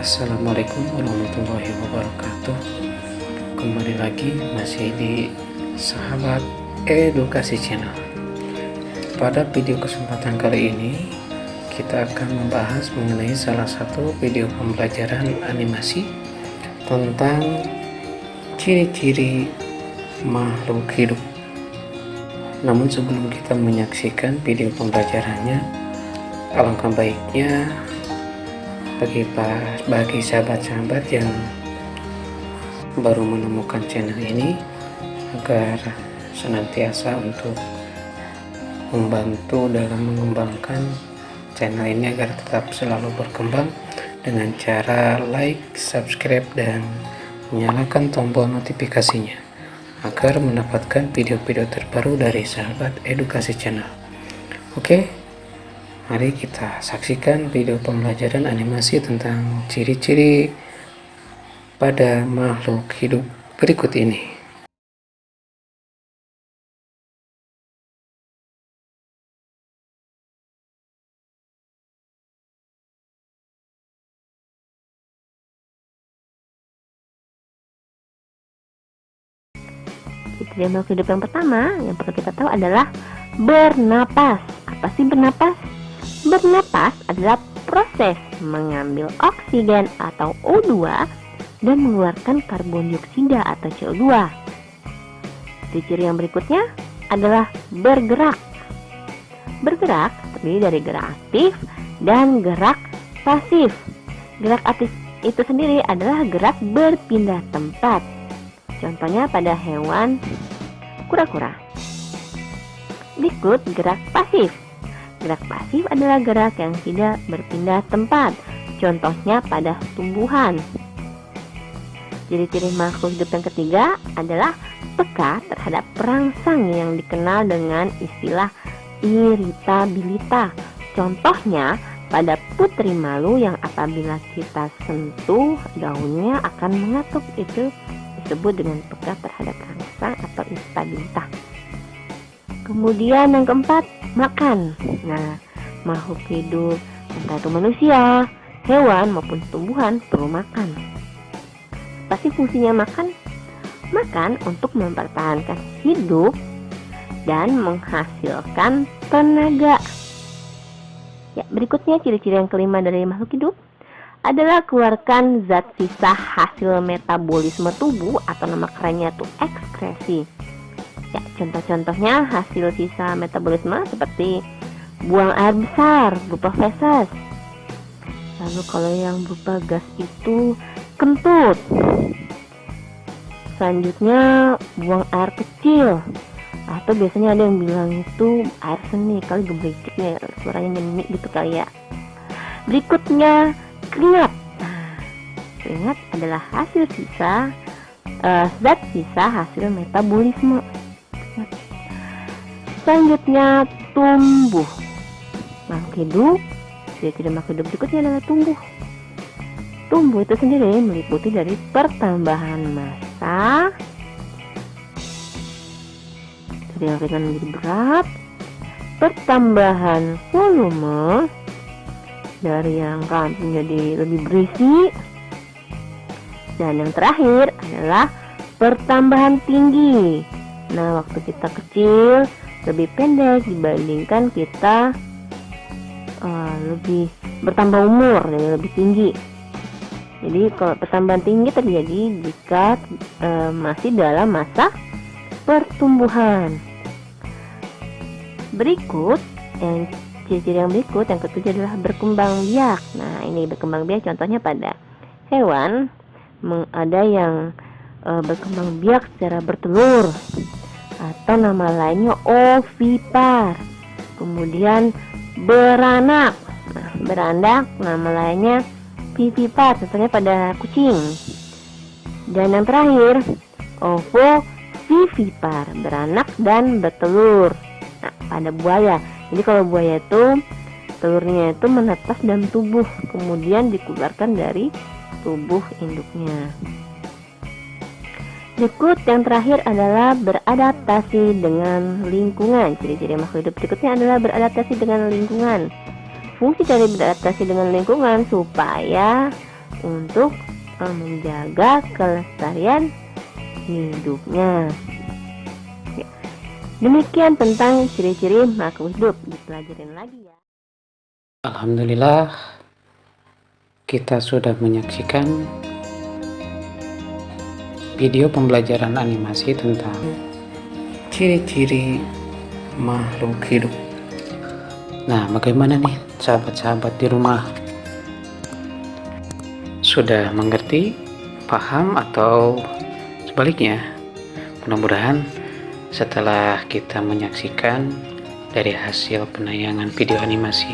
Assalamualaikum warahmatullahi wabarakatuh. Kembali lagi masih di Sahabat Edukasi Channel. Pada video kesempatan kali ini kita akan membahas mengenai salah satu video pembelajaran animasi tentang ciri-ciri makhluk hidup. Namun sebelum kita menyaksikan video pembelajarannya, alangkah baiknya bagi sahabat-sahabat yang baru menemukan channel ini agar senantiasa untuk membantu dalam mengembangkan channel ini agar tetap selalu berkembang dengan cara like, subscribe, dan menyalakan tombol notifikasinya agar mendapatkan video-video terbaru dari Sahabat Edukasi Channel. Oke, mari kita saksikan video pembelajaran animasi tentang ciri-ciri pada makhluk hidup berikut ini. Ciri makhluk hidup yang pertama yang perlu kita tahu adalah bernapas. Apa sih bernapas? Bernapas adalah proses mengambil oksigen atau O2 dan mengeluarkan karbon dioksida atau CO2. Ciri yang berikutnya adalah bergerak. Bergerak terdiri dari gerak aktif dan gerak pasif. Gerak aktif itu sendiri adalah gerak berpindah tempat. Contohnya pada hewan kura-kura. Berikut gerak pasif. Gerak pasif adalah gerak yang tidak berpindah tempat. Contohnya pada tumbuhan. Ciri-ciri makhluk hidup yang ketiga adalah peka terhadap perangsang yang dikenal dengan istilah iritabilitas. Contohnya pada putri malu yang apabila kita sentuh daunnya akan mengatuk, itu disebut dengan peka terhadap perangsang atau iritabilitas. Kemudian yang keempat, makan. Nah, makhluk hidup entah itu manusia, hewan maupun tumbuhan perlu makan. Apa sih fungsinya makan? Makan untuk mempertahankan hidup dan menghasilkan tenaga. Ya, berikutnya ciri-ciri yang kelima dari makhluk hidup adalah keluarkan zat sisa hasil metabolisme tubuh atau nama kerennya itu ekskresi. Ya, contoh-contohnya hasil sisa metabolisme seperti buang air besar berupa feses. Lalu kalau yang berupa gas itu kentut. Selanjutnya buang air kecil, atau biasanya ada yang bilang itu air seni, kali gebleknya suaranya nyanyi gitu kali ya. Berikutnya keringat. Nah, keringat adalah hasil sisa zat sisa hasil metabolisme. Selanjutnya tumbuh. Makhluk hidup, ciri-ciri makhluk hidup berikutnya adalah tumbuh. Tumbuh itu sendiri meliputi dari pertambahan massa, dari yang ringan menjadi berat, pertambahan volume, dari yang ramping menjadi lebih berisi, dan yang terakhir adalah pertambahan tinggi. Nah, waktu kita kecil lebih pendek dibandingkan kita lebih bertambah umur, jadi lebih tinggi. Jadi kalau pertambahan tinggi terjadi jika masih dalam masa pertumbuhan. Berikut ciri-ciri yang berikut yang ketujuh adalah berkembang biak. Nah, ini berkembang biak contohnya pada hewan ada yang berkembang biak secara bertelur atau nama lainnya ovipar. Kemudian beranak. Nah, beranak nama lainnya vivipar, contohnya pada kucing. Dan yang terakhir ovovivipar, beranak dan bertelur. Nah, pada buaya. Jadi kalau buaya itu telurnya itu menetas dalam tubuh, kemudian dikeluarkan dari tubuh induknya. Berikut yang terakhir adalah beradaptasi dengan lingkungan. Ciri-ciri makhluk hidup berikutnya adalah beradaptasi dengan lingkungan. Fungsi dari beradaptasi dengan lingkungan supaya untuk menjaga kelestarian hidupnya. Ya. Demikian tentang ciri-ciri makhluk hidup, dipelajarin lagi ya. Alhamdulillah, kita sudah menyaksikan video pembelajaran animasi tentang ciri-ciri makhluk hidup. Nah, bagaimana nih sahabat-sahabat di rumah? Sudah mengerti, paham, atau sebaliknya? Mudah-mudahan setelah kita menyaksikan dari hasil penayangan video animasi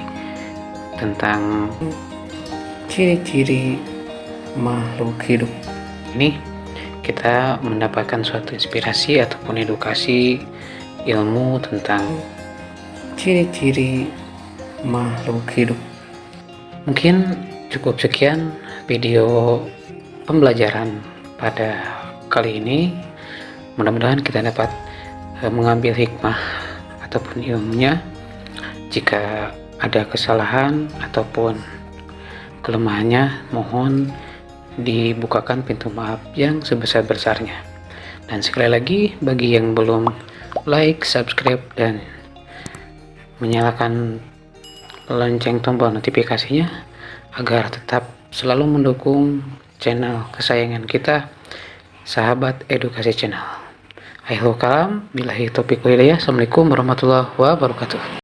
tentang ciri-ciri makhluk hidup ini, kita mendapatkan suatu inspirasi ataupun edukasi ilmu tentang ciri-ciri makhluk hidup. Mungkin cukup sekian video pembelajaran pada kali ini. Mudah-mudahan kita dapat mengambil hikmah ataupun ilmunya. Jika ada kesalahan ataupun kelemahannya, mohon dibukakan pintu maaf yang sebesar-besarnya. Dan sekali lagi, bagi yang belum like, subscribe, dan menyalakan lonceng tombol notifikasinya agar tetap selalu mendukung channel kesayangan kita, Sahabat Edukasi Channel. Akhirul kalam, billahi taufiq wal hidayah. Assalamualaikum warahmatullahi wabarakatuh.